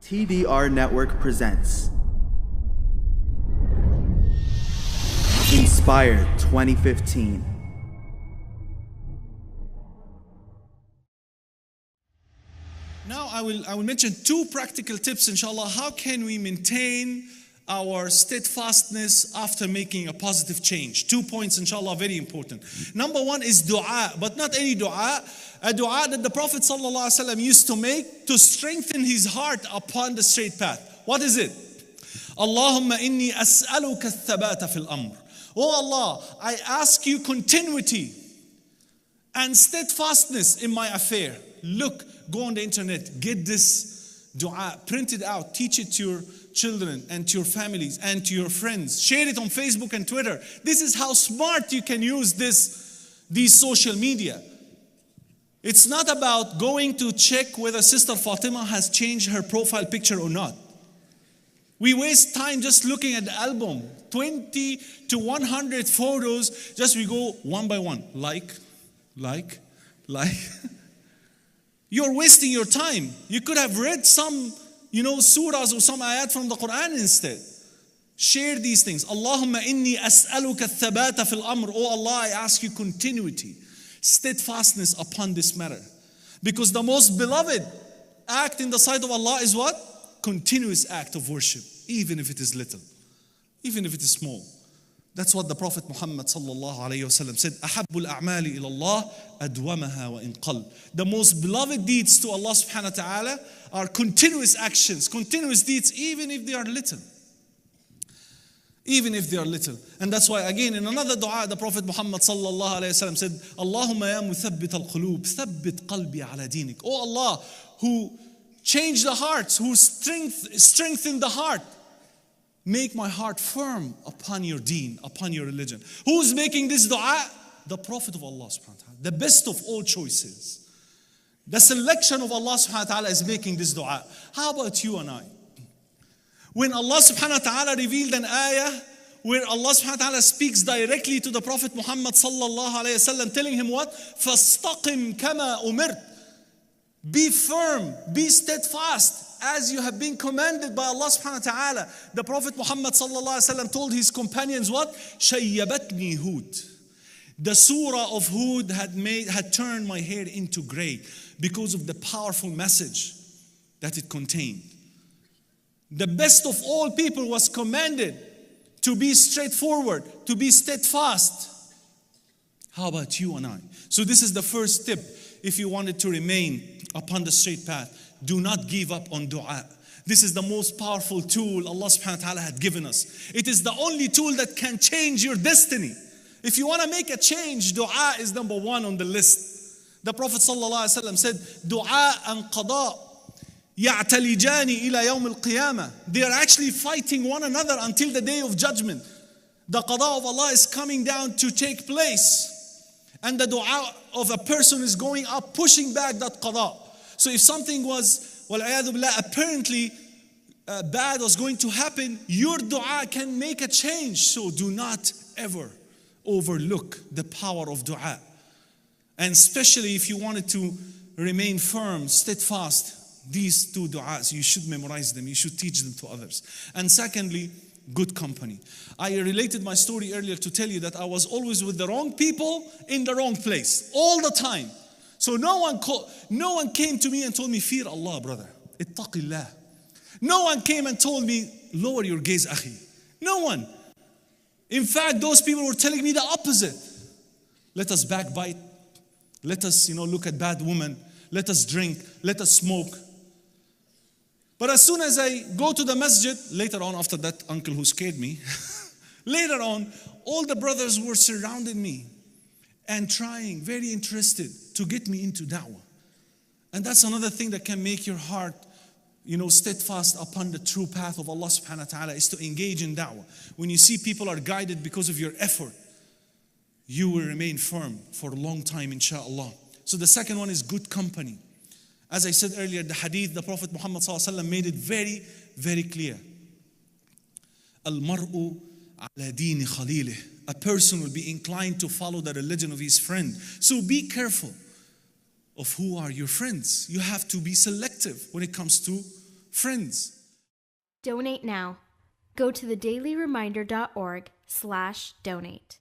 TDR Network presents Inspire 2015. Now I will mention two practical tips, inshallah. How can we maintain our steadfastness after making a positive change? 2 points, inshallah, very important. Number one is dua, but not any dua. A dua that the Prophet ﷺ used to make to strengthen his heart upon the straight path. What is it? Allahumma inni as'aluka al-thabata fil amr. Oh Allah, I ask you continuity and steadfastness in my affair. Look, go on the internet, get this dua, print it out, teach it to your children and to your families and to your friends. Share it on Facebook and Twitter. This is how smart you can use these social media. It's not about going to check whether Sister Fatima has changed her profile picture or not. We waste time just looking at the album. 20 to 100 photos, just we go one by one. Like. You're wasting your time. You could have read some, surahs or some ayat from the Quran instead. Share these things. Allahumma inni as'aluka al-thabata fil amr. Oh Allah, I ask you continuity, steadfastness upon this matter. Because the most beloved act in the sight of Allah is what? Continuous act of worship, even if it is little, even if it is small. That's what the Prophet Muhammad sallallahu alayhi wasallam said. Ahabbul a'mali ila Allah adwamaha wa in qal. The most beloved deeds to Allah subhanahu wa ta'ala are continuous actions, continuous deeds, even if they are little. Even if they are little. And that's why again in another dua the Prophet Muhammad sallallahu alayhi wasallam said, Allahumma ya muthabbit al-qulub, thabbit qalbi ala dinik. Oh Allah, who change the hearts, who strengthen the heart, make my heart firm upon your deen, upon your religion. Who's making this dua? The Prophet of Allah subhanahu wa ta'ala, the best of all choices. The selection of Allah subhanahu wa ta'ala is making this dua. How about you and I? When Allah subhanahu wa ta'ala revealed an ayah where Allah subhanahu wa ta'ala speaks directly to the Prophet Muhammad sallallahu alayhi wa sallam, telling him what? فَاسْتَقِمْ كَمَا أُمِرْتَ. Be firm, be steadfast, as you have been commanded by Allah subhanahu wa ta'ala. The Prophet Muhammad sallallahu alayhi wa sallam told his companions what? شَيَّبَتْنِي Hud. The surah of Hud had turned my hair into gray because of the powerful message that it contained. The best of all people was commanded to be straightforward, to be steadfast. How about you and I? So this is the first tip. If you wanted to remain upon the straight path, do not give up on dua. This is the most powerful tool Allah subhanahu wa ta'ala had given us. It is the only tool that can change your destiny. If you want to make a change, dua is number one on the list. The Prophet sallallahu alaihi wasallam said, dua and qada ya'talijani ila yawm al-qiyamah. They are actually fighting one another until the day of judgment. The qada of Allah is coming down to take place, and the dua of a person is going up, pushing back that qada. So if something was, wal-'iyadhu billah, apparently bad was going to happen, your dua can make a change. So do not ever overlook the power of dua. And especially if you wanted to remain firm, steadfast, these two du'as, you should memorize them, you should teach them to others. And secondly, good company. I related my story earlier to tell you that I was always with the wrong people in the wrong place, all the time. So no one came to me and told me, fear Allah, brother. Ittaqillah. No one came and told me, lower your gaze, akhi. No one. In fact, those people were telling me the opposite. Let us backbite. Let us, look at bad women. Let us drink. Let us smoke. But as soon as I go to the masjid, later on after that uncle who scared me, later on, all the brothers were surrounding me and trying, very interested, to get me into da'wah. And that's another thing that can make your heart, steadfast upon the true path of Allah subhanahu wa ta'ala, is to engage in da'wah. When you see people are guided because of your effort, you will remain firm for a long time, inshallah. So the second one is good company. As I said earlier, the hadith, the Prophet Muhammad sallallahu alaihi wasallam made it very, very clear. Al-mar'u ala dini khalilih. A person will be inclined to follow the religion of his friend. So be careful of who are your friends. You have to be selective when it comes to friends. Donate now. Go to thedailyreminder.org/donate.